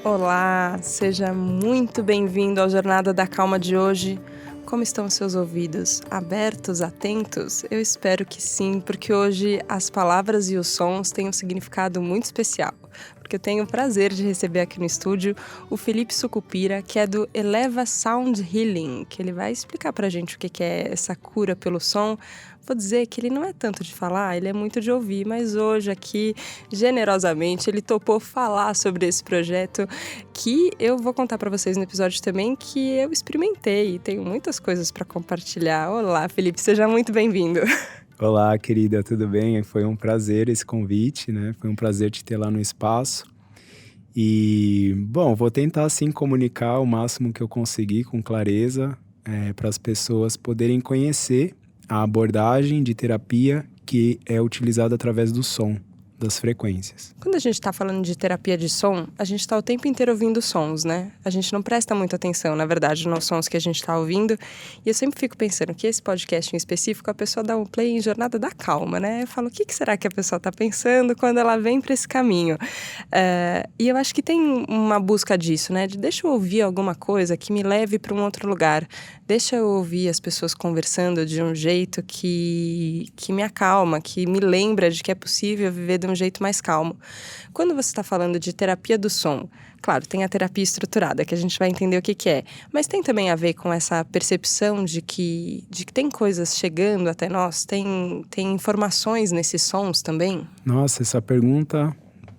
Olá, seja muito bem-vindo ao Jornada da Calma de hoje. Como estão os seus ouvidos? Abertos, atentos? Eu espero que sim, porque hoje as palavras e os sons têm um significado muito especial. Porque eu tenho o prazer de receber aqui no estúdio o Felipe Sucupira, que é do Eleva Sound Healing, que ele vai explicar pra gente o que é essa cura pelo som. Vou dizer que ele não é tanto de falar, ele é muito de ouvir, mas hoje aqui, generosamente, ele topou falar sobre esse projeto que eu vou contar para vocês no episódio também, que eu experimentei e tenho muitas coisas para compartilhar. Olá, Felipe, seja muito bem-vindo. Olá, querida, tudo bem? Foi um prazer esse convite, né? Foi um prazer te ter lá no espaço. E, bom, vou tentar, assim, comunicar o máximo que eu conseguir com clareza para as pessoas poderem conhecer a abordagem de terapia que é utilizada através do som, das frequências. Quando a gente está falando de terapia de som, a gente está o tempo inteiro ouvindo sons, né? A gente não presta muita atenção, na verdade, nos sons que a gente está ouvindo. E eu sempre fico pensando que esse podcast em específico, a pessoa dá um play em Jornada da Calma, né? Eu falo, o que será que a pessoa está pensando quando ela vem para esse caminho? E eu acho que tem uma busca disso, né? De deixa eu ouvir alguma coisa que me leve para um outro lugar. Deixa eu ouvir as pessoas conversando de um jeito que me acalma, que me lembra de que é possível viver de um jeito mais calmo. Quando você está falando de terapia do som, claro, tem a terapia estruturada, que a gente vai entender o que é, mas tem também a ver com essa percepção de que tem coisas chegando até nós, tem informações nesses sons também? Nossa, essa pergunta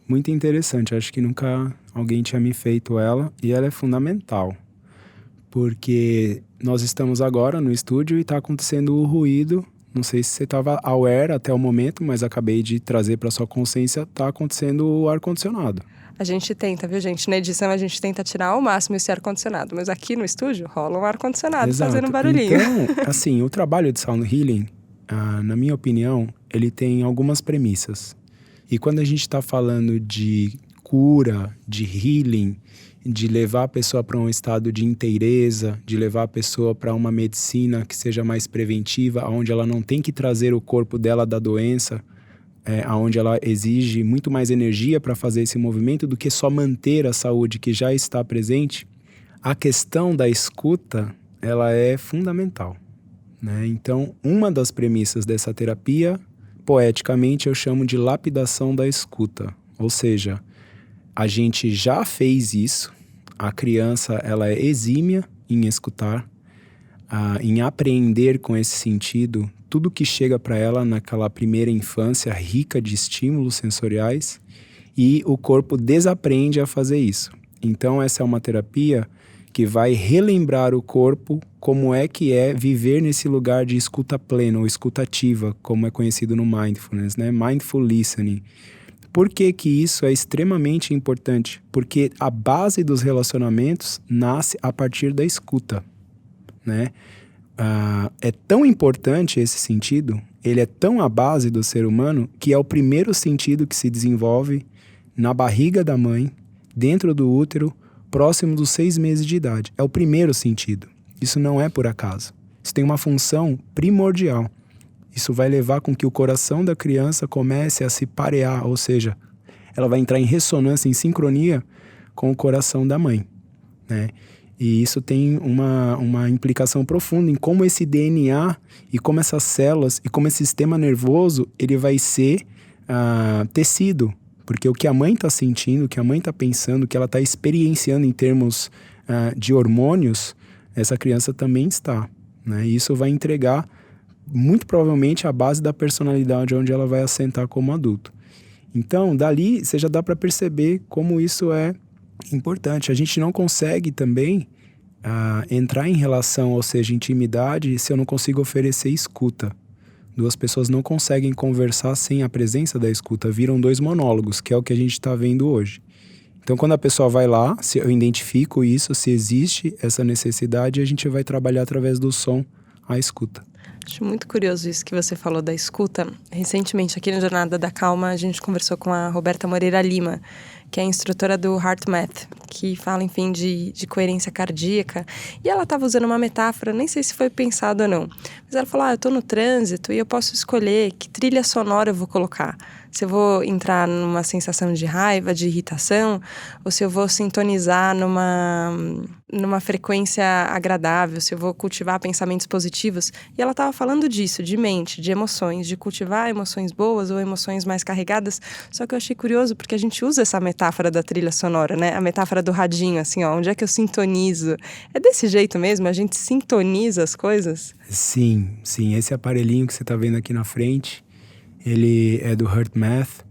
muito interessante. Acho que nunca alguém tinha me feito ela e ela é fundamental. Porque nós estamos agora no estúdio e está acontecendo o ruído. Não sei se você estava aware até o momento, mas acabei de trazer para sua consciência, está acontecendo o ar-condicionado. A gente tenta, viu, gente? Na edição a gente tenta tirar ao máximo esse ar-condicionado, mas aqui no estúdio rola um ar-condicionado fazendo um barulhinho. Então, assim, o trabalho de Sound Healing, na minha opinião, ele tem algumas premissas. E quando a gente está falando de cura, de healing, de levar a pessoa para um estado de inteireza, de levar a pessoa para uma medicina que seja mais preventiva, onde ela não tem que trazer o corpo dela da doença, onde ela exige muito mais energia para fazer esse movimento do que só manter a saúde que já está presente, a questão da escuta, ela é fundamental, né? Então, uma das premissas dessa terapia, poeticamente, eu chamo de lapidação da escuta, ou seja, a gente já fez isso, a criança ela é exímia em escutar, em apreender com esse sentido tudo que chega para ela naquela primeira infância rica de estímulos sensoriais e o corpo desaprende a fazer isso. Então essa é uma terapia que vai relembrar o corpo como é que é viver nesse lugar de escuta plena ou escuta ativa, como é conhecido no Mindfulness, né? Mindful Listening. Por que que isso é extremamente importante? Porque a base dos relacionamentos nasce a partir da escuta, né? É tão importante esse sentido, ele é tão a base do ser humano, que é o primeiro sentido que se desenvolve na barriga da mãe, dentro do útero, próximo dos 6 meses de idade. É o primeiro sentido. Isso não é por acaso. Isso tem uma função primordial. Isso vai levar com que o coração da criança comece a se parear, ou seja, ela vai entrar em ressonância, em sincronia com o coração da mãe, né? E isso tem uma implicação profunda em como esse DNA e como essas células e como esse sistema nervoso ele vai ser tecido. Porque o que a mãe está sentindo, o que a mãe está pensando, o que ela está experienciando em termos de hormônios, essa criança também está, né? E isso vai entregar muito provavelmente a base da personalidade onde ela vai assentar como adulto. Então, dali, você já dá para perceber como isso é importante. A gente não consegue também entrar em relação, ou seja, intimidade, se eu não consigo oferecer escuta. Duas pessoas não conseguem conversar sem a presença da escuta. Viram 2 monólogos, que é o que a gente está vendo hoje. Então, quando a pessoa vai lá, se eu identifico isso, se existe essa necessidade, a gente vai trabalhar através do som a escuta. Acho muito curioso isso que você falou da escuta. Recentemente, aqui no Jornada da Calma, a gente conversou com a Roberta Moreira Lima, que é instrutora do HeartMath, que fala, enfim, de coerência cardíaca. E ela estava usando uma metáfora, nem sei se foi pensado ou não, mas ela falou, eu tô no trânsito e eu posso escolher que trilha sonora eu vou colocar. Se eu vou entrar numa sensação de raiva, de irritação, ou se eu vou sintonizar numa frequência agradável, se eu vou cultivar pensamentos positivos. E ela estava falando disso, de mente, de emoções, de cultivar emoções boas ou emoções mais carregadas. Só que eu achei curioso porque a gente usa essa metáfora da trilha sonora, né? A metáfora do radinho, assim, onde é que eu sintonizo? É desse jeito mesmo? A gente sintoniza as coisas? Sim. Esse aparelhinho que você está vendo aqui na frente, ele é do HeartMath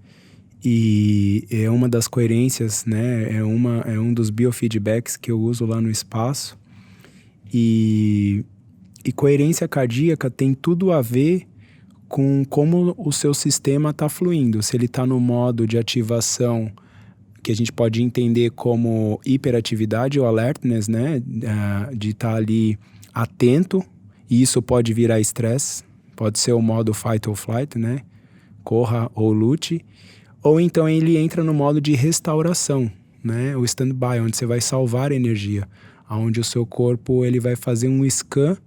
e é uma das coerências, né? É um dos biofeedbacks que eu uso lá no espaço. E coerência cardíaca tem tudo a ver com como o seu sistema está fluindo. Se ele está no modo de ativação, que a gente pode entender como hiperatividade ou alertness, né? De estar ali atento, e isso pode virar estresse. Pode ser o modo fight or flight, né? Corra ou lute. Ou então ele entra no modo de restauração, né? O stand-by, onde você vai salvar energia. Onde o seu corpo ele vai fazer um scan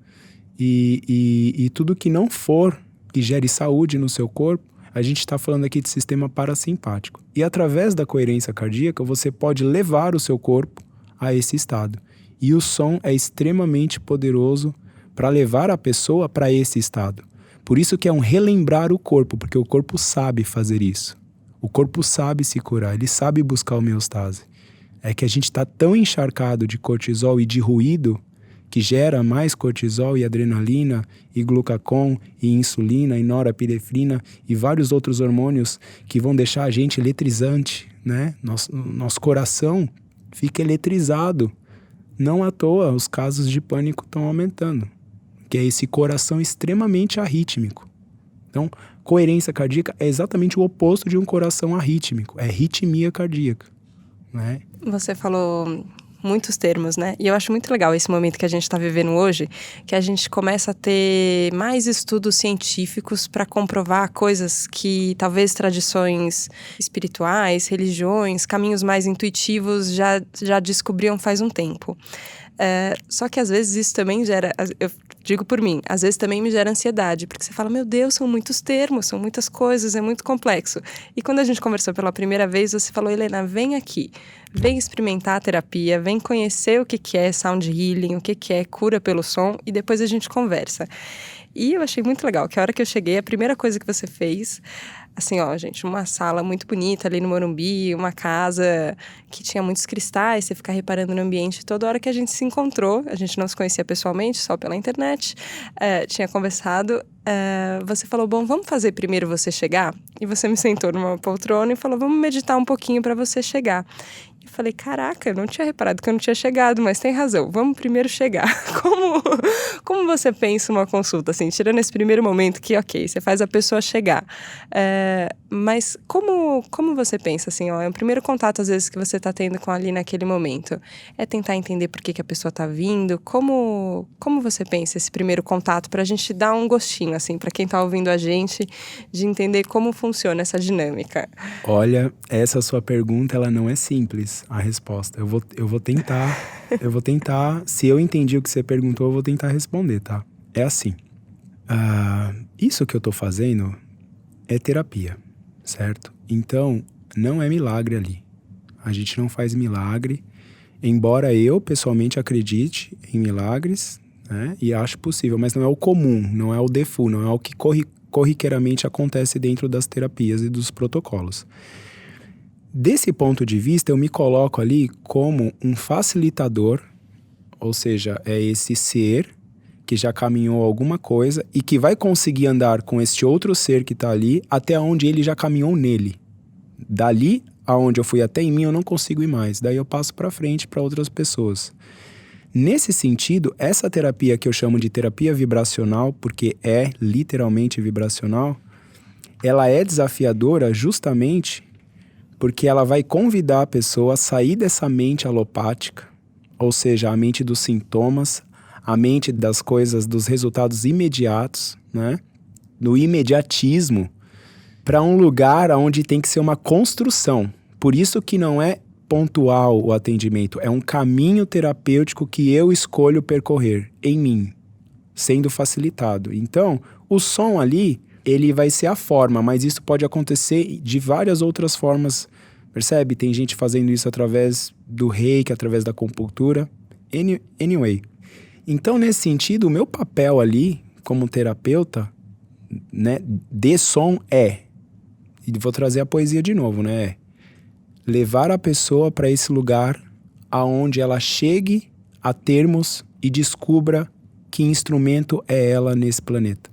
e tudo que não for que gere saúde no seu corpo, a gente está falando aqui de sistema parasimpático. E através da coerência cardíaca, você pode levar o seu corpo a esse estado. E o som é extremamente poderoso para levar a pessoa para esse estado. Por isso que é um relembrar o corpo, porque o corpo sabe fazer isso. O corpo sabe se curar, ele sabe buscar homeostase. É que a gente está tão encharcado de cortisol e de ruído que gera mais cortisol e adrenalina e glucagon e insulina e norepinefrina e vários outros hormônios que vão deixar a gente eletrizante, né? Nosso coração fica eletrizado. Não à toa os casos de pânico estão aumentando, que é esse coração extremamente arrítmico. Então, coerência cardíaca é exatamente o oposto de um coração arrítmico, é arritmia cardíaca, né? Você falou muitos termos, né? E eu acho muito legal esse momento que a gente está vivendo hoje, que a gente começa a ter mais estudos científicos para comprovar coisas que talvez tradições espirituais, religiões, caminhos mais intuitivos já descobriam faz um tempo. Só que às vezes isso também gera, eu digo por mim, às vezes também me gera ansiedade, porque você fala, meu Deus, são muitos termos, são muitas coisas, é muito complexo. E quando a gente conversou pela primeira vez, você falou, Helena, vem aqui, vem experimentar a terapia, vem conhecer o que é sound healing, o que é cura pelo som, e depois a gente conversa. E eu achei muito legal, que a hora que eu cheguei, a primeira coisa que você fez, assim, gente, uma sala muito bonita ali no Morumbi, uma casa que tinha muitos cristais, você ficar reparando no ambiente. Toda hora que a gente se encontrou, a gente não se conhecia pessoalmente, só pela internet, tinha conversado, você falou, bom, vamos fazer primeiro você chegar? E você me sentou numa poltrona e falou, vamos meditar um pouquinho para você chegar. Eu falei, caraca, eu não tinha reparado que eu não tinha chegado, mas tem razão, vamos primeiro chegar. Como você pensa uma consulta, assim, tirando esse primeiro momento que, ok, você faz a pessoa chegar, mas como você pensa, assim, é o primeiro contato, às vezes, que você está tendo com ali naquele momento, é tentar entender por que a pessoa está vindo, como você pensa esse primeiro contato, para a gente dar um gostinho, assim, para quem está ouvindo a gente, de entender como funciona essa dinâmica? Olha, essa sua pergunta, ela não é simples, a resposta. Eu vou tentar, se eu entendi o que você perguntou, eu vou tentar responder, tá? É assim, isso que eu tô fazendo é terapia, certo? Então, não é milagre ali. A gente não faz milagre, embora eu, pessoalmente, acredite em milagres, né? E acho possível, mas não é o comum, não é o default, não é o que corriqueiramente acontece dentro das terapias e dos protocolos. Desse ponto de vista, eu me coloco ali como um facilitador, ou seja, é esse ser que já caminhou alguma coisa e que vai conseguir andar com este outro ser que está ali até onde ele já caminhou nele. Dali aonde eu fui até em mim, eu não consigo ir mais. Daí eu passo para frente para outras pessoas. Nesse sentido, essa terapia que eu chamo de terapia vibracional, porque é literalmente vibracional, ela é desafiadora justamente porque ela vai convidar a pessoa a sair dessa mente alopática, ou seja, a mente dos sintomas, a mente das coisas, dos resultados imediatos, né? Do imediatismo, para um lugar onde tem que ser uma construção. Por isso que não é pontual o atendimento, é um caminho terapêutico que eu escolho percorrer em mim, sendo facilitado. Então, o som ali, ele vai ser a forma, mas isso pode acontecer de várias outras formas, percebe? Tem gente fazendo isso através do reiki, através da acupuntura. Anyway. Então, nesse sentido, o meu papel ali, como terapeuta, né, de som e vou trazer a poesia de novo, né? Levar a pessoa para esse lugar aonde ela chegue a termos e descubra que instrumento é ela nesse planeta.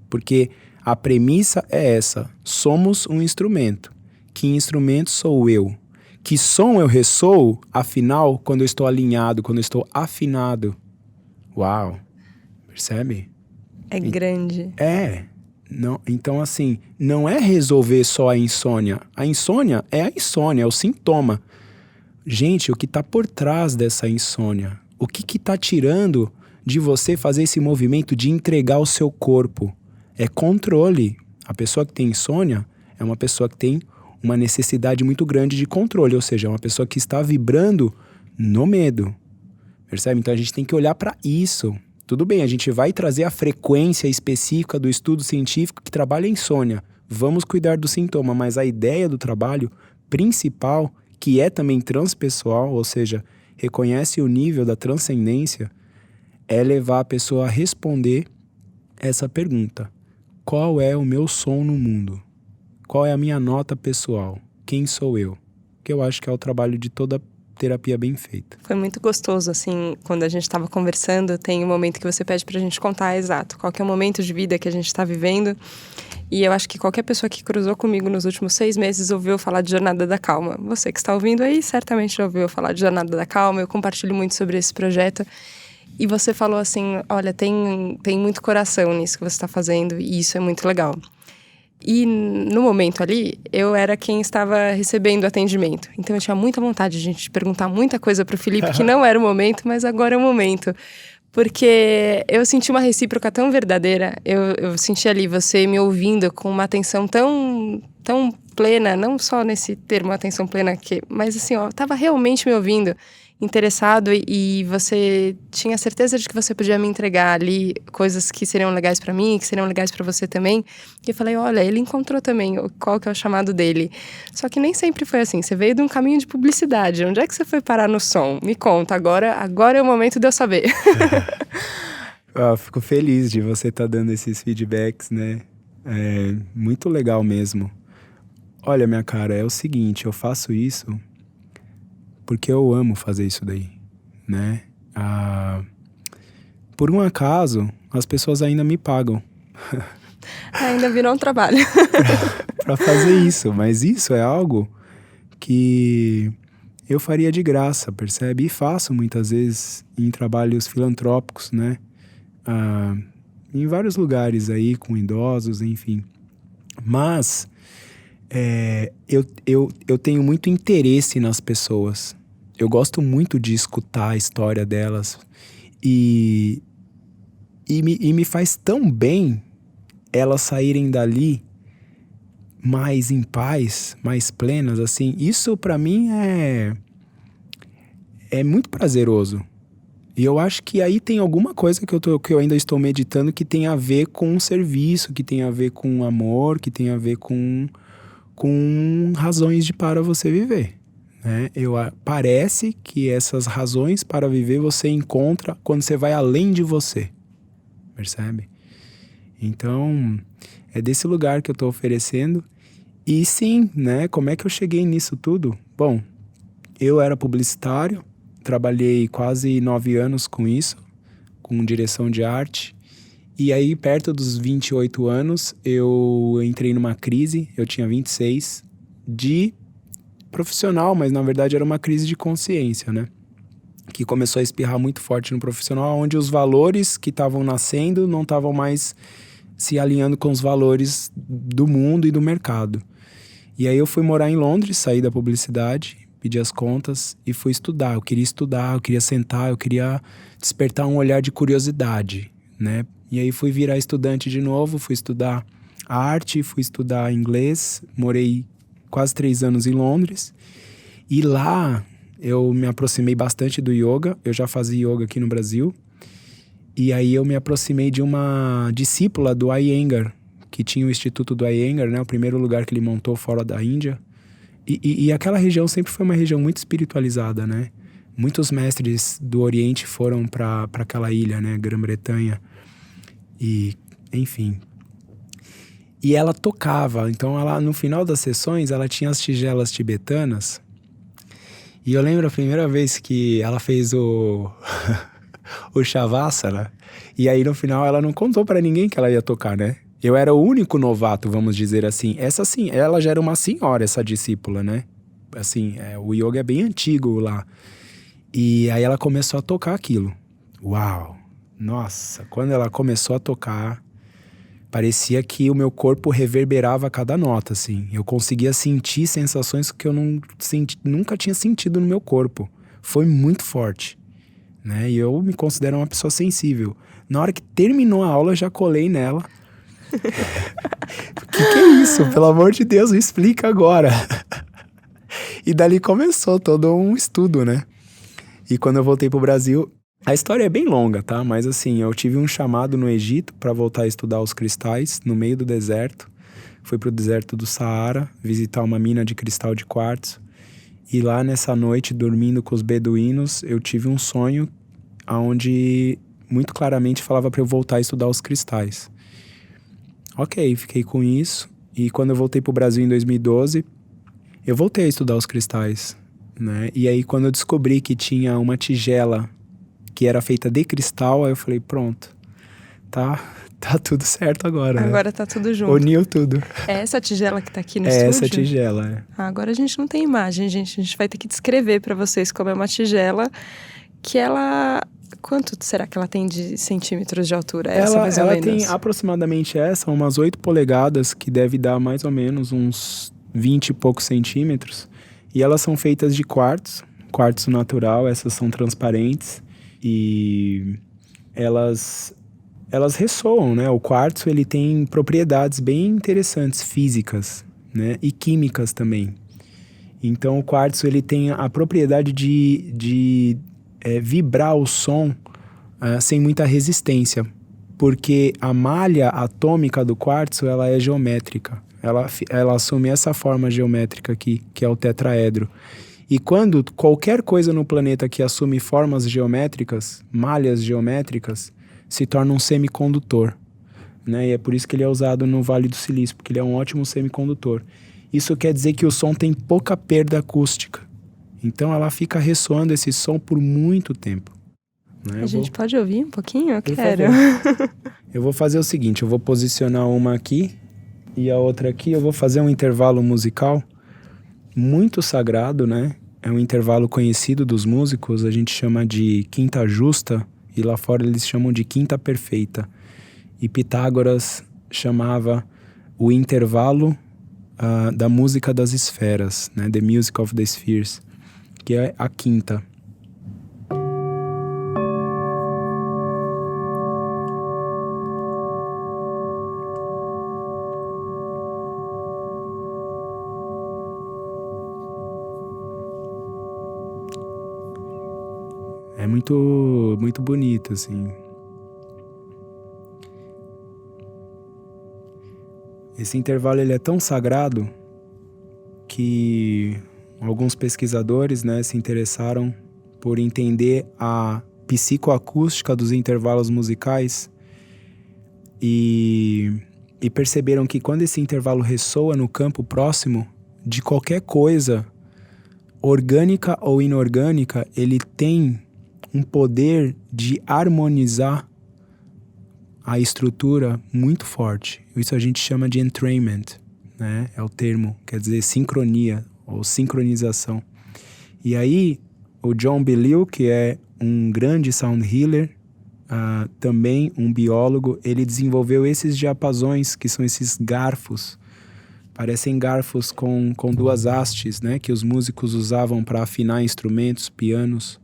Porque a premissa é essa, somos um instrumento. Que instrumento sou eu? Que som eu ressoo, afinal, quando eu estou alinhado, quando eu estou afinado? Uau! Percebe? É grande. Não, então, assim, não é resolver só a insônia. A insônia, é o sintoma. Gente, o que está por trás dessa insônia? O que está tirando de você fazer esse movimento de entregar o seu corpo? É controle. A pessoa que tem insônia é uma pessoa que tem uma necessidade muito grande de controle, ou seja, é uma pessoa que está vibrando no medo. Percebe? Então a gente tem que olhar para isso. Tudo bem, a gente vai trazer a frequência específica do estudo científico que trabalha a insônia. Vamos cuidar do sintoma, mas a ideia do trabalho principal, que é também transpessoal, ou seja, reconhece o nível da transcendência, é levar a pessoa a responder essa pergunta. Qual é o meu som no mundo? Qual é a minha nota pessoal? Quem sou eu? Que eu acho que é o trabalho de toda terapia bem feita. Foi muito gostoso, assim, quando a gente estava conversando, tem um momento que você pede pra gente contar exato qual que é o momento de vida que a gente está vivendo. E eu acho que qualquer pessoa que cruzou comigo nos últimos 6 meses ouviu falar de Jornada da Calma. Você que está ouvindo aí, certamente já ouviu falar de Jornada da Calma. Eu compartilho muito sobre esse projeto. E você falou assim, olha, tem muito coração nisso que você está fazendo e isso é muito legal. E no momento ali, eu era quem estava recebendo o atendimento. Então eu tinha muita vontade de gente perguntar muita coisa pro Felipe, que não era o momento, mas agora é o momento. Porque eu senti uma recíproca tão verdadeira, eu senti ali você me ouvindo com uma atenção tão plena, não só nesse termo atenção plena, mas assim, ó, tava realmente me ouvindo, interessado, e você tinha certeza de que você podia me entregar ali coisas que seriam legais pra mim, que seriam legais pra você também. E eu falei, olha, ele encontrou também qual que é o chamado dele. Só que nem sempre foi assim, você veio de um caminho de publicidade. Onde é que você foi parar no som? Me conta, agora é o momento de eu saber. Fico feliz de você estar dando esses feedbacks, né? É muito legal mesmo. Olha, minha cara, é o seguinte, eu faço isso porque eu amo fazer isso daí, né? Por um acaso, as pessoas ainda me pagam. Ainda virou um trabalho. Pra fazer isso, mas isso é algo que eu faria de graça, percebe? E faço muitas vezes em trabalhos filantrópicos, né? Em vários lugares aí, com idosos, enfim. Mas eu tenho muito interesse nas pessoas. Eu gosto muito de escutar a história delas. E me faz tão bem elas saírem dali mais em paz, mais plenas, assim. Isso pra mim é muito prazeroso. E eu acho que aí tem alguma coisa que eu ainda estou meditando que tem a ver com um serviço, que tem a ver com amor, que tem a ver com razões para você viver, né? Parece que essas razões para viver você encontra quando você vai além de você, percebe? Então, é desse lugar que eu estou oferecendo. E sim, né? Como é que eu cheguei nisso tudo? Bom, eu era publicitário, trabalhei quase 9 anos com isso, com direção de arte. E aí, perto dos 28 anos, eu entrei numa crise, eu tinha 26, de profissional, mas na verdade era uma crise de consciência, né? Que começou a espirrar muito forte no profissional, onde os valores que estavam nascendo não estavam mais se alinhando com os valores do mundo e do mercado. E aí eu fui morar em Londres, saí da publicidade, pedi as contas e fui estudar. Eu queria sentar, eu queria despertar um olhar de curiosidade, né? E aí fui virar estudante de novo, fui estudar arte, fui estudar inglês, morei quase 3 anos em Londres. E lá eu me aproximei bastante do yoga. Eu já fazia yoga aqui no Brasil. E aí eu me aproximei de uma discípula do Iyengar, que tinha o Instituto do Iyengar, né? O primeiro lugar que ele montou fora da Índia. E aquela região sempre foi uma região muito espiritualizada, né? Muitos mestres do Oriente foram para aquela ilha, né? Grã-Bretanha. E, enfim. E ela tocava. Então, ela, no final das sessões, ela tinha as tigelas tibetanas. E eu lembro a primeira vez que ela fez o Shavasana. E aí, no final, ela não contou para ninguém que ela ia tocar, né? Eu era o único novato, vamos dizer assim. Essa sim, ela já era uma senhora, essa discípula, né? Assim, o yoga é bem antigo lá. E aí ela começou a tocar aquilo. Uau! Nossa, quando ela começou a tocar, parecia que o meu corpo reverberava a cada nota, assim. Eu conseguia sentir sensações que eu nunca tinha sentido no meu corpo. Foi muito forte, né? E eu me considero uma pessoa sensível. Na hora que terminou a aula, eu já colei nela. Que é isso? Pelo amor de Deus, me explica agora. E dali começou todo um estudo, né? E quando eu voltei pro Brasil, a história é bem longa, tá? Mas assim, eu tive um chamado no Egito para voltar a estudar os cristais no meio do deserto. Fui pro deserto do Saara, visitar uma mina de cristal de quartzo. E lá nessa noite, dormindo com os beduínos, eu tive um sonho onde muito claramente falava para eu voltar a estudar os cristais. Ok, fiquei com isso. E quando eu voltei pro Brasil em 2012, eu voltei a estudar os cristais, né? E aí quando eu descobri que tinha uma tigela que era feita de cristal, aí eu falei, pronto, tá tudo certo agora. Agora, né? Tá tudo junto. Uniu tudo. É essa tigela que tá aqui no É estúdio? essa tigela, Agora a gente não tem imagem, gente. A gente vai ter que descrever para vocês como é uma tigela que ela... Quanto será que ela tem de centímetros de altura? Ela tem aproximadamente umas 8 polegadas, que deve dar mais ou menos uns 20 e poucos centímetros. E elas são feitas de quartzo natural, essas são transparentes. E elas ressoam, né? O quartzo, ele tem propriedades bem interessantes, físicas, né? E químicas também. Então, o quartzo, ele tem a propriedade de vibrar o som sem muita resistência, porque a malha atômica do quartzo, ela é geométrica. Ela assume essa forma geométrica aqui, que é o tetraedro. E quando qualquer coisa no planeta que assume formas geométricas, malhas geométricas, se torna um semicondutor, né? E é por isso que ele é usado no Vale do Silício, porque ele é um ótimo semicondutor. Isso quer dizer que o som tem pouca perda acústica. Então ela fica ressoando esse som por muito tempo. Né? A gente pode ouvir um pouquinho? Eu quero. Eu vou fazer o seguinte, eu vou posicionar uma aqui e a outra aqui. Eu vou fazer um intervalo musical muito sagrado, né? É um intervalo conhecido dos músicos, a gente chama de quinta justa e lá fora eles chamam de quinta perfeita. E Pitágoras chamava o intervalo da música das esferas, né? The Music of the Spheres, que é a quinta. É muito, muito bonito, assim. Esse intervalo, ele é tão sagrado que alguns pesquisadores, né, se interessaram por entender a psicoacústica dos intervalos musicais e perceberam que quando esse intervalo ressoa no campo próximo de qualquer coisa, orgânica ou inorgânica, ele tem um poder de harmonizar a estrutura muito forte. Isso a gente chama de entrainment, né? É o termo, quer dizer sincronia ou sincronização. E aí, o John Bellil, que é um grande sound healer, também um biólogo, ele desenvolveu esses diapasões, que são esses garfos. Parecem garfos com duas hastes, né? Que os músicos usavam para afinar instrumentos, pianos,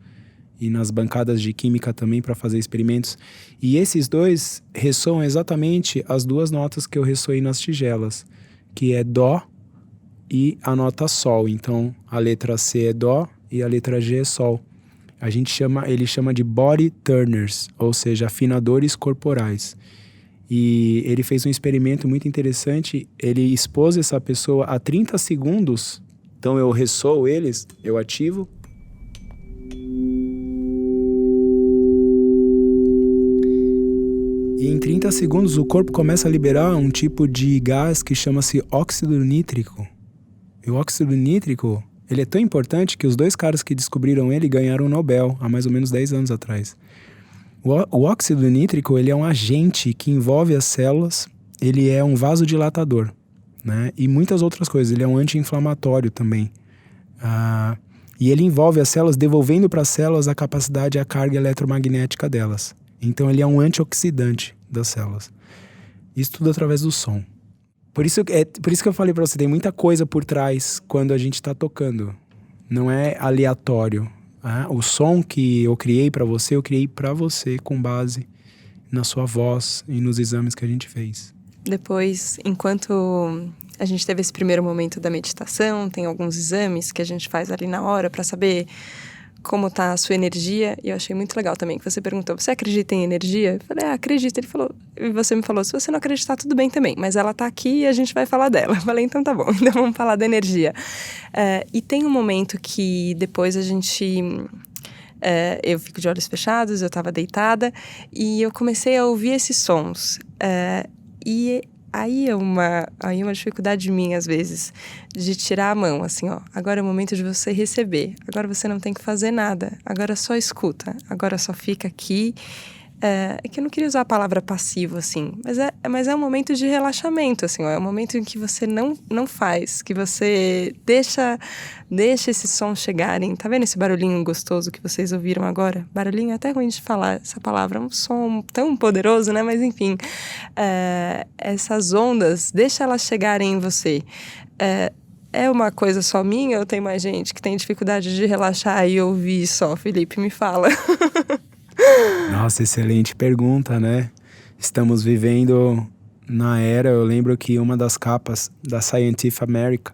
e nas bancadas de química também para fazer experimentos. E esses dois ressoam exatamente as duas notas que eu ressoei nas tigelas, que é Dó e a nota Sol. Então, a letra C é Dó e a letra G é Sol. Ele chama de body turners, ou seja, afinadores corporais. E ele fez um experimento muito interessante. Ele expôs essa pessoa a 30 segundos. Então, eu ressoo eles, eu ativo. E em 30 segundos o corpo começa a liberar um tipo de gás que chama-se óxido nítrico. E o óxido nítrico, ele é tão importante que os 2 caras que descobriram ele ganharam o Nobel há mais ou menos 10 anos atrás. O óxido nítrico, ele é um agente que envolve as células, ele é um vasodilatador, né? E muitas outras coisas, ele é um anti-inflamatório também. E ele envolve as células, devolvendo para as células a capacidade e a carga eletromagnética delas. Então ele é um antioxidante das células. Isso tudo através do som. Por isso que eu falei para você, tem muita coisa por trás quando a gente está tocando. Não é aleatório. O som que eu criei para você, eu criei para você com base na sua voz e nos exames que a gente fez. Depois, enquanto a gente teve esse primeiro momento da meditação, tem alguns exames que a gente faz ali na hora para saber como tá a sua energia. E eu achei muito legal também que você perguntou, você acredita em energia? Eu falei, acredito. Ele falou, e você me falou, se você não acreditar, tudo bem também, mas ela tá aqui e a gente vai falar dela. Eu falei, então tá bom, então vamos falar da energia. E tem um momento que depois a gente... eu fico de olhos fechados, eu tava deitada e eu comecei a ouvir esses sons. E aí é uma dificuldade minha, às vezes, de tirar a mão, assim, ó. Agora é o momento de você receber. Agora você não tem que fazer nada. Agora só escuta. Agora só fica aqui. É que eu não queria usar a palavra passivo, assim. Mas é um momento de relaxamento, assim, ó. É um momento em que você não faz. Que você deixa esses sons chegarem. Tá vendo esse barulhinho gostoso que vocês ouviram agora? Barulhinho é até ruim de falar essa palavra. É um som tão poderoso, né? Mas enfim. Essas ondas, deixa elas chegarem em você. É uma coisa só minha ou tem mais gente que tem dificuldade de relaxar e ouvir só? Felipe, me fala. Nossa, excelente pergunta, né? Estamos vivendo na era, eu lembro que uma das capas da Scientific American,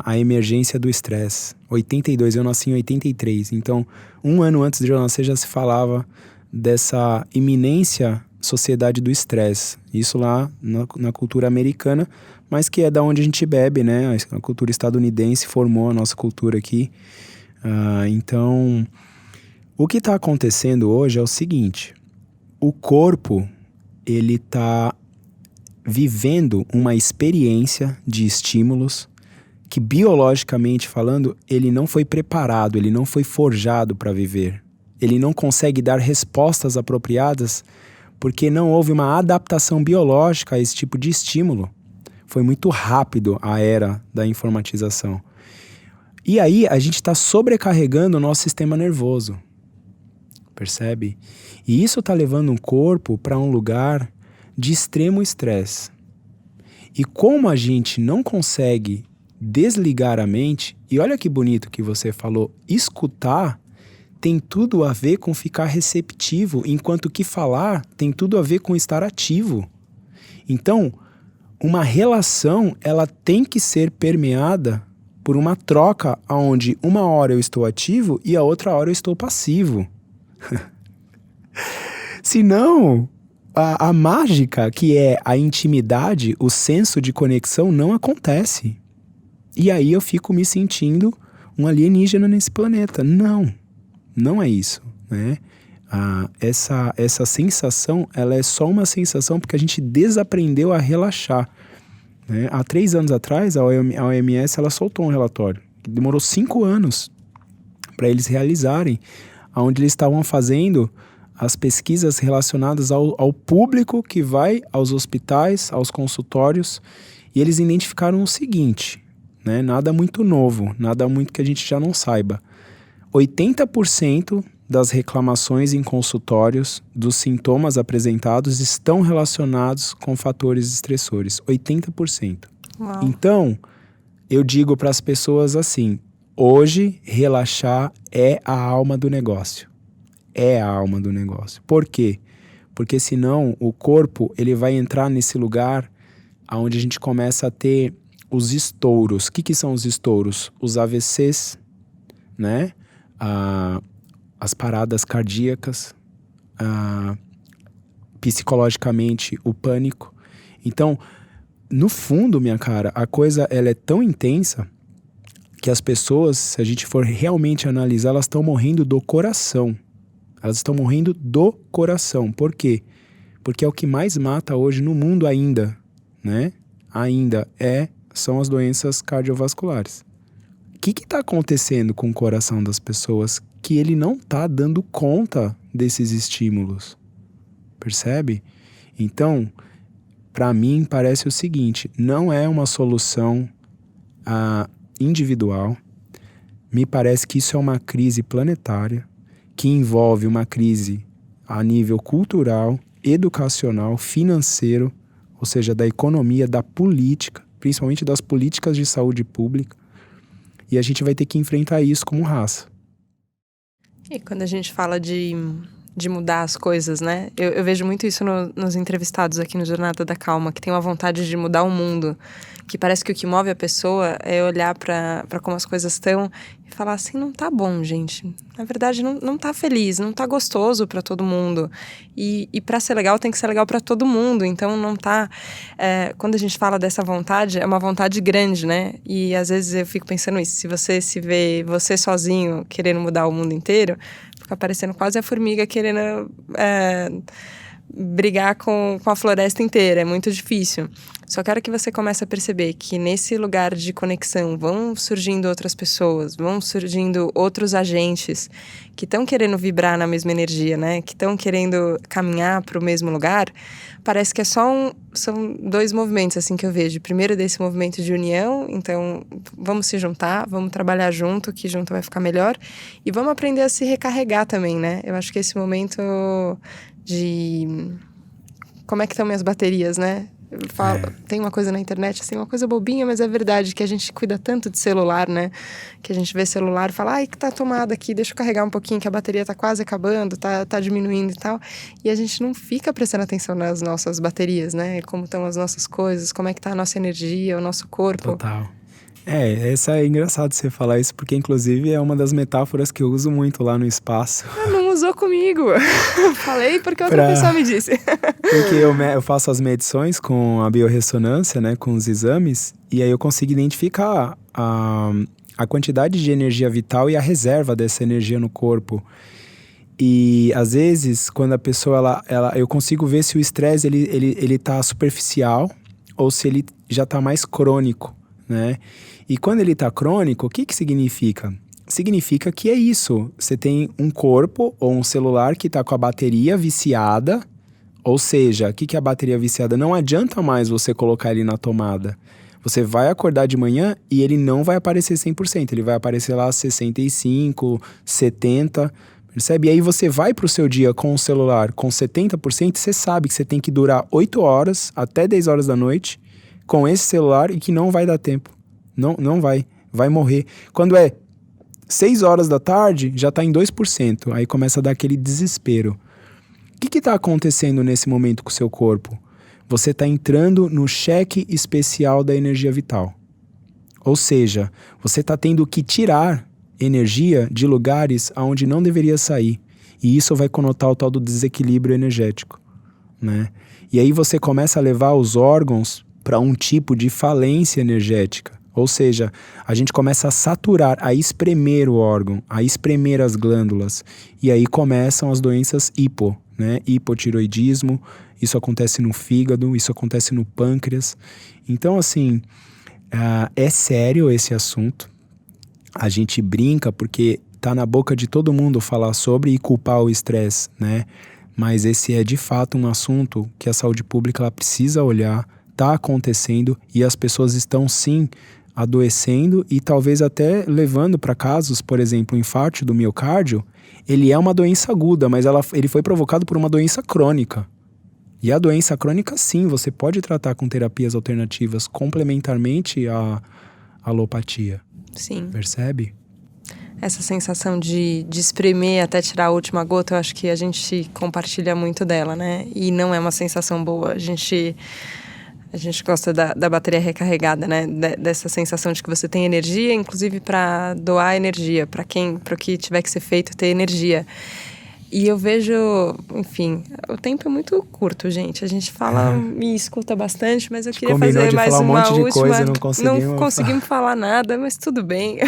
a emergência do estresse. 82, eu nasci em 83, então 1 ano antes de eu nascer já se falava dessa iminência sociedade do estresse. Isso lá na cultura americana, mas que é da onde a gente bebe, né? A cultura estadunidense formou a nossa cultura aqui. Então... O que está acontecendo hoje é o seguinte, o corpo, ele está vivendo uma experiência de estímulos que, biologicamente falando, ele não foi preparado, ele não foi forjado para viver. Ele não consegue dar respostas apropriadas porque não houve uma adaptação biológica a esse tipo de estímulo. Foi muito rápido a era da informatização. E aí a gente está sobrecarregando o nosso sistema nervoso. Percebe? E isso está levando o corpo para um lugar de extremo estresse. E como a gente não consegue desligar a mente, e olha que bonito que você falou, escutar tem tudo a ver com ficar receptivo, enquanto que falar tem tudo a ver com estar ativo. Então, uma relação, ela tem que ser permeada por uma troca onde uma hora eu estou ativo e a outra hora eu estou passivo. Senão, a mágica, que é a intimidade, o senso de conexão, não acontece. E aí eu fico me sentindo um alienígena nesse planeta. Não é isso, né? Essa sensação, ela é só uma sensação porque a gente desaprendeu a relaxar, né? Há 3 anos atrás, a OMS ela soltou um relatório. Demorou 5 anos para eles realizarem, onde eles estavam fazendo as pesquisas relacionadas ao público que vai aos hospitais, aos consultórios, e eles identificaram o seguinte, né? Nada muito novo, nada muito que a gente já não saiba. 80% das reclamações em consultórios dos sintomas apresentados estão relacionados com fatores estressores. 80%. Uau. Então, eu digo para as pessoas assim, hoje relaxar é a alma do negócio. É a alma do negócio. Por quê? Porque senão o corpo ele vai entrar nesse lugar onde a gente começa a ter os estouros. O que são os estouros? Os AVCs, né? As paradas cardíacas, psicologicamente o pânico. Então, no fundo, minha cara, a coisa ela é tão intensa que as pessoas, se a gente for realmente analisar, elas estão morrendo do coração. Elas estão morrendo do coração. Por quê? Porque é o que mais mata hoje no mundo ainda, né? São as doenças cardiovasculares. O que está acontecendo com o coração das pessoas que ele não está dando conta desses estímulos? Percebe? Então, para mim, parece o seguinte, não é uma solução individual. Me parece que isso é uma crise planetária, que envolve uma crise a nível cultural, educacional, financeiro, ou seja, da economia, da política, principalmente das políticas de saúde pública. E a gente vai ter que enfrentar isso como raça. E quando a gente fala de mudar as coisas, né? Eu vejo muito isso nos entrevistados aqui no Jornada da Calma, que tem uma vontade de mudar o mundo, que parece que o que move a pessoa é olhar para como as coisas estão e falar assim, não tá bom, gente. Na verdade, não tá feliz, não tá gostoso para todo mundo. E para ser legal, tem que ser legal para todo mundo. Então, não tá... quando a gente fala dessa vontade, é uma vontade grande, né? E às vezes eu fico pensando isso. Se você se vê você sozinho querendo mudar o mundo inteiro, fica parecendo quase a formiga querendo brigar com a floresta inteira. É muito difícil. Só quero que você comece a perceber que nesse lugar de conexão vão surgindo outras pessoas, vão surgindo outros agentes que estão querendo vibrar na mesma energia, né? Que estão querendo caminhar para o mesmo lugar. Parece que é são dois movimentos assim que eu vejo. Primeiro desse movimento de união, então vamos se juntar, vamos trabalhar junto, que junto vai ficar melhor. E vamos aprender a se recarregar também, né? Eu acho que esse momento de... Como é que estão minhas baterias, né? Tem uma coisa na internet, assim, uma coisa bobinha, mas é verdade, que a gente cuida tanto de celular, né? Que a gente vê celular e fala, ai, que tá tomada aqui, deixa eu carregar um pouquinho, que a bateria tá quase acabando, tá diminuindo e tal. E a gente não fica prestando atenção nas nossas baterias, né? Como estão as nossas coisas, como é que tá a nossa energia, o nosso corpo. Total. É engraçado você falar isso, porque inclusive é uma das metáforas que eu uso muito lá no espaço. Não usou comigo. Falei porque outra pessoa me disse. Porque eu faço as medições com a biorressonância, né, com os exames, e aí eu consigo identificar a quantidade de energia vital e a reserva dessa energia no corpo. E às vezes, quando a pessoa, eu consigo ver se o estresse ele tá superficial ou se ele já tá mais crônico, né? E quando ele tá crônico, o que significa? Significa que é isso. Você tem um corpo ou um celular que tá com a bateria viciada, ou seja, o que é a bateria viciada? Não adianta mais você colocar ele na tomada. Você vai acordar de manhã e ele não vai aparecer 100%, ele vai aparecer lá 65%, 70%, percebe? E aí você vai pro seu dia com o celular com 70%, você sabe que você tem que durar 8 horas até 10 horas da noite com esse celular e que não vai dar tempo. Não vai morrer. Quando é 6 horas da tarde, já tá em 2%, aí começa a dar aquele desespero. O que está acontecendo nesse momento com o seu corpo? Você está entrando no cheque especial da energia vital. Ou seja, você está tendo que tirar energia de lugares onde não deveria sair. E isso vai conotar o tal do desequilíbrio energético, né? E aí você começa a levar os órgãos para um tipo de falência energética. Ou seja, a gente começa a saturar, a espremer o órgão, a espremer as glândulas. E aí começam as doenças né? Hipotiroidismo, isso acontece no fígado, isso acontece no pâncreas. Então, assim, é sério esse assunto. A gente brinca porque tá na boca de todo mundo falar sobre e culpar o estresse, né? Mas esse é de fato um assunto que a saúde pública ela precisa olhar, tá acontecendo e as pessoas estão sim adoecendo e talvez até levando para casos, por exemplo, o infarto do miocárdio, ele é uma doença aguda, mas ele foi provocado por uma doença crônica. E a doença crônica, sim, você pode tratar com terapias alternativas complementarmente à alopatia. Sim. Percebe? Essa sensação de espremer até tirar a última gota, eu acho que a gente compartilha muito dela, né? E não é uma sensação boa. A gente A gente gosta da bateria recarregada, né? Dessa sensação de que você tem energia, inclusive para doar energia, para o que tiver que ser feito ter energia. E eu vejo, enfim, o tempo é muito curto, gente. A gente fala e escuta bastante, mas eu queria fazer mais uma última. Não conseguimos falar nada, mas tudo bem.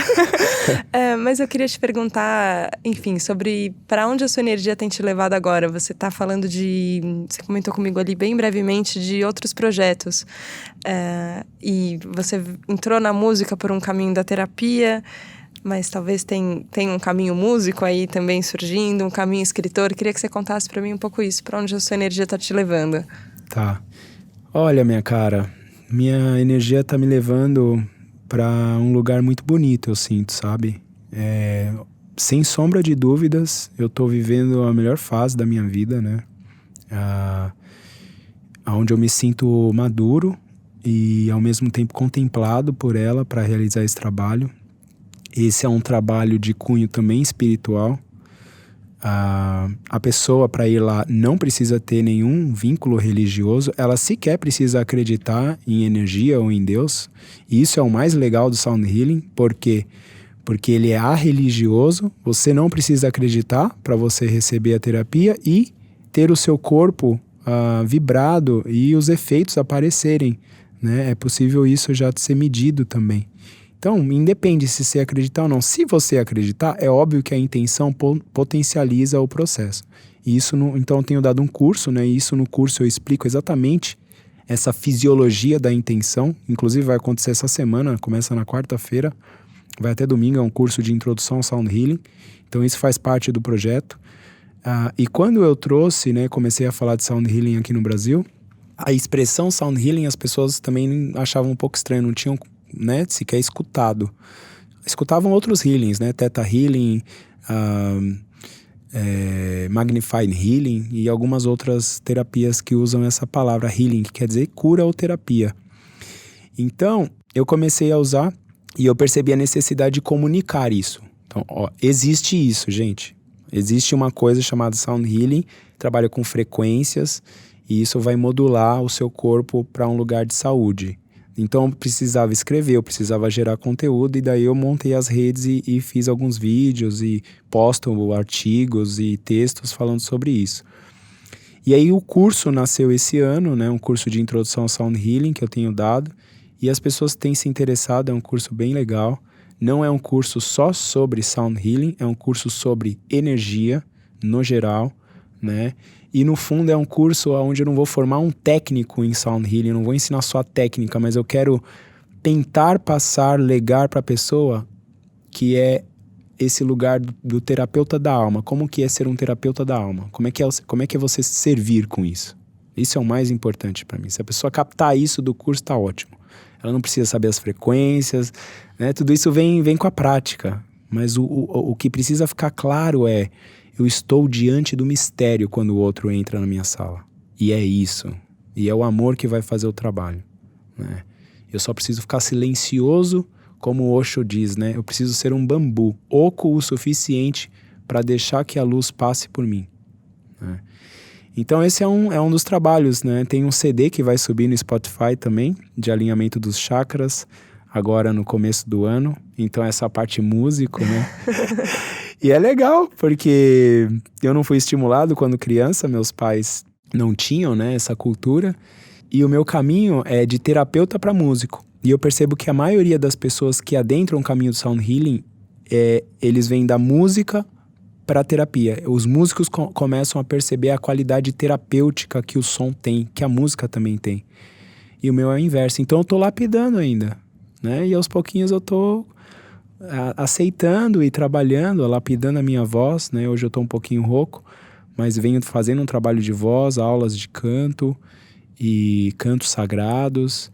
Mas eu queria te perguntar, enfim, sobre para onde a sua energia tem te levado agora. Você está falando você comentou comigo ali bem brevemente de outros projetos. E você entrou na música por um caminho da terapia, mas talvez tenha um caminho músico aí também surgindo, um caminho escritor. Queria que você contasse para mim um pouco isso, para onde a sua energia está te levando. Tá. Olha, minha cara, minha energia tá me levando para um lugar muito bonito, eu sinto, sabe? Sem sombra de dúvidas, eu tô vivendo a melhor fase da minha vida, né? Onde eu me sinto maduro e ao mesmo tempo contemplado por ela para realizar esse trabalho. Esse é um trabalho de cunho também espiritual. A pessoa, para ir lá, não precisa ter nenhum vínculo religioso. Ela sequer precisa acreditar em energia ou em Deus. E isso é o mais legal do Sound Healing. Por quê? Porque ele é arreligioso. Você não precisa acreditar para você receber a terapia e ter o seu corpo vibrado e os efeitos aparecerem, né? É possível isso já ser medido também. Então, independe se você acreditar ou não. Se você acreditar, é óbvio que a intenção potencializa o processo. E isso, então, eu tenho dado um curso, né? E isso no curso eu explico exatamente essa fisiologia da intenção. Inclusive vai acontecer essa semana, começa na quarta-feira, vai até domingo, é um curso de introdução ao Sound Healing. Então isso faz parte do projeto. E quando eu trouxe, né, comecei a falar de Sound Healing aqui no Brasil, a expressão Sound Healing as pessoas também achavam um pouco estranho, não tinham, né, sequer escutado. Escutavam outros healings, né, Theta Healing, Magnified Healing e algumas outras terapias que usam essa palavra healing, que quer dizer cura ou terapia. Então, eu comecei a usar e eu percebi a necessidade de comunicar isso. Então, existe isso, gente. Existe uma coisa chamada Sound Healing, trabalha com frequências e isso vai modular o seu corpo para um lugar de saúde. Então eu precisava escrever, eu precisava gerar conteúdo e daí eu montei as redes e fiz alguns vídeos e posto artigos e textos falando sobre isso. E aí o curso nasceu esse ano, né, um curso de introdução ao Sound Healing que eu tenho dado e as pessoas têm se interessado, é um curso bem legal. Não é um curso só sobre Sound Healing, é um curso sobre energia no geral, né? E no fundo é um curso onde eu não vou formar um técnico em Sound Healing, eu não vou ensinar só a técnica, mas eu quero tentar legar para a pessoa que é esse lugar do terapeuta da alma. Como que é ser um terapeuta da alma? Como é que é você servir com isso? Isso é o mais importante para mim. Se a pessoa captar isso do curso, tá ótimo. Ela não precisa saber as frequências, né? Tudo isso vem com a prática. Mas o que precisa ficar claro é: eu estou diante do mistério quando o outro entra na minha sala. E é isso. E é o amor que vai fazer o trabalho, né? Eu só preciso ficar silencioso, como o Osho diz, né? Eu preciso ser um bambu, oco o suficiente para deixar que a luz passe por mim, né? Então esse é um dos trabalhos, né? Tem um CD que vai subir no Spotify também, de alinhamento dos chakras, agora no começo do ano. Então essa parte músico, né? E é legal, porque eu não fui estimulado quando criança, meus pais não tinham, né, essa cultura. E o meu caminho é de terapeuta para músico. E eu percebo que a maioria das pessoas que adentram o caminho do Sound Healing, eles vêm da música para a terapia. Os músicos começam a perceber a qualidade terapêutica que o som tem, que a música também tem. E o meu é o inverso. Então eu tô lapidando ainda, né? E aos pouquinhos eu tô aceitando e trabalhando, lapidando a minha voz, né? Hoje eu tô um pouquinho rouco, mas venho fazendo um trabalho de voz, aulas de canto e cantos sagrados.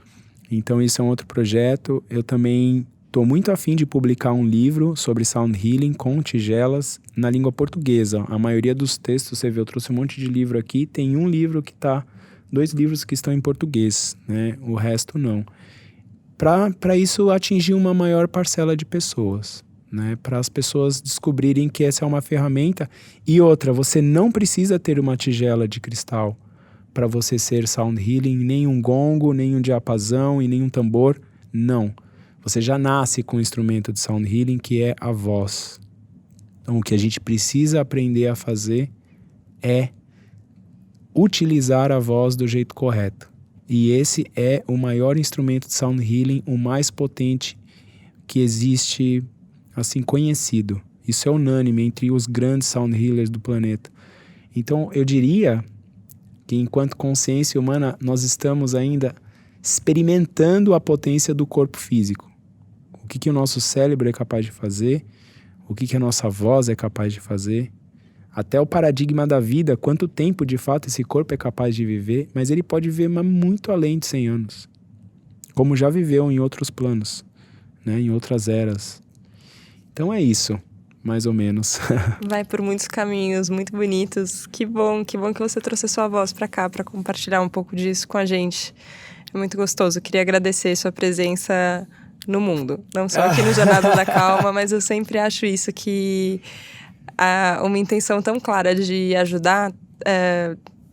Então isso é um outro projeto. Eu também estou muito afim de publicar um livro sobre Sound Healing com tigelas na língua portuguesa. A maioria dos textos, você vê, eu trouxe um monte de livro aqui, tem um livro que tá, 2 livros que estão em português, né? O resto não. Para isso atingir uma maior parcela de pessoas, né? Para as pessoas descobrirem que essa é uma ferramenta. E outra, você não precisa ter uma tigela de cristal para você ser sound healing, nem um gongo, nem um diapasão e nem um tambor. Não. Você já nasce com um instrumento de sound healing que é a voz. Então, o que a gente precisa aprender a fazer é utilizar a voz do jeito correto. E esse é o maior instrumento de sound healing, o mais potente que existe, assim, conhecido. Isso é unânime entre os grandes sound healers do planeta. Então, eu diria que enquanto consciência humana, nós estamos ainda experimentando a potência do corpo físico. O que o nosso cérebro é capaz de fazer, o que a nossa voz é capaz de fazer, até o paradigma da vida, quanto tempo de fato esse corpo é capaz de viver, mas ele pode viver muito além de 100 anos, como já viveu em outros planos, né, em outras eras. Então é isso, mais ou menos. Vai por muitos caminhos muito bonitos. Que bom que você trouxe a sua voz para cá, para compartilhar um pouco disso com a gente. É muito gostoso. Eu queria agradecer sua presença no mundo, não só aqui no Jornada da Calma, mas eu sempre acho isso, que uma intenção tão clara de ajudar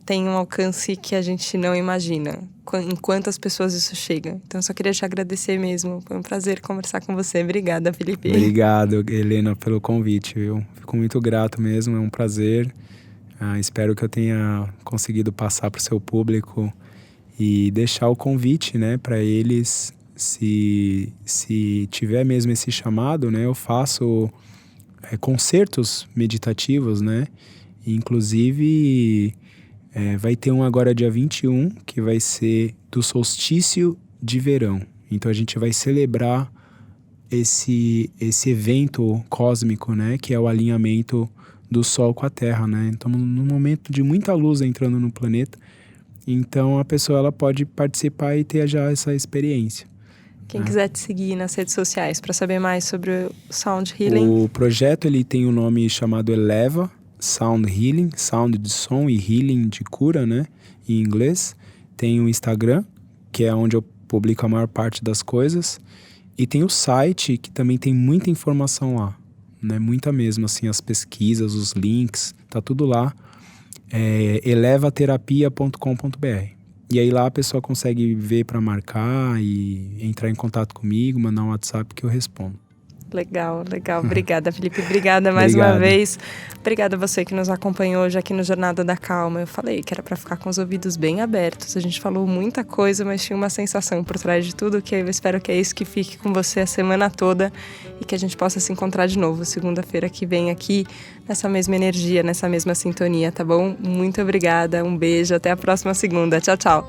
tem um alcance que a gente não imagina, em quantas pessoas isso chega. Então, só queria te agradecer mesmo. Foi um prazer conversar com você. Obrigada, Felipe. Obrigado, Helena, pelo convite, viu? Fico muito grato mesmo, é um prazer. Espero que eu tenha conseguido passar para o seu público e deixar o convite, né, para eles. Se tiver mesmo esse chamado, né, eu faço concertos meditativos, né? Inclusive, vai ter um agora dia 21, que vai ser do solstício de verão. Então a gente vai celebrar esse evento cósmico, né? Que é o alinhamento do Sol com a Terra, né? Então, num momento de muita luz entrando no planeta, então a pessoa ela pode participar e ter já essa experiência. Quem quiser te seguir nas redes sociais para saber mais sobre o Sound Healing. O projeto ele tem um nome chamado Eleva Sound Healing, sound de som e healing de cura, né, em inglês. Tem o Instagram, que é onde eu publico a maior parte das coisas, e tem o site, que também tem muita informação lá, né, muita mesmo, assim, as pesquisas, os links, tá tudo lá, elevaterapia.com.br. E aí lá a pessoa consegue ver para marcar e entrar em contato comigo, mandar um WhatsApp que eu respondo. Legal. Obrigada, Felipe. Obrigada mais uma vez. Obrigada a você que nos acompanhou hoje aqui no Jornada da Calma. Eu falei que era para ficar com os ouvidos bem abertos. A gente falou muita coisa, mas tinha uma sensação por trás de tudo, que eu espero que é isso que fique com você a semana toda e que a gente possa se encontrar de novo segunda-feira que vem aqui, nessa mesma energia, nessa mesma sintonia, tá bom? Muito obrigada, um beijo, até a próxima segunda. Tchau, tchau.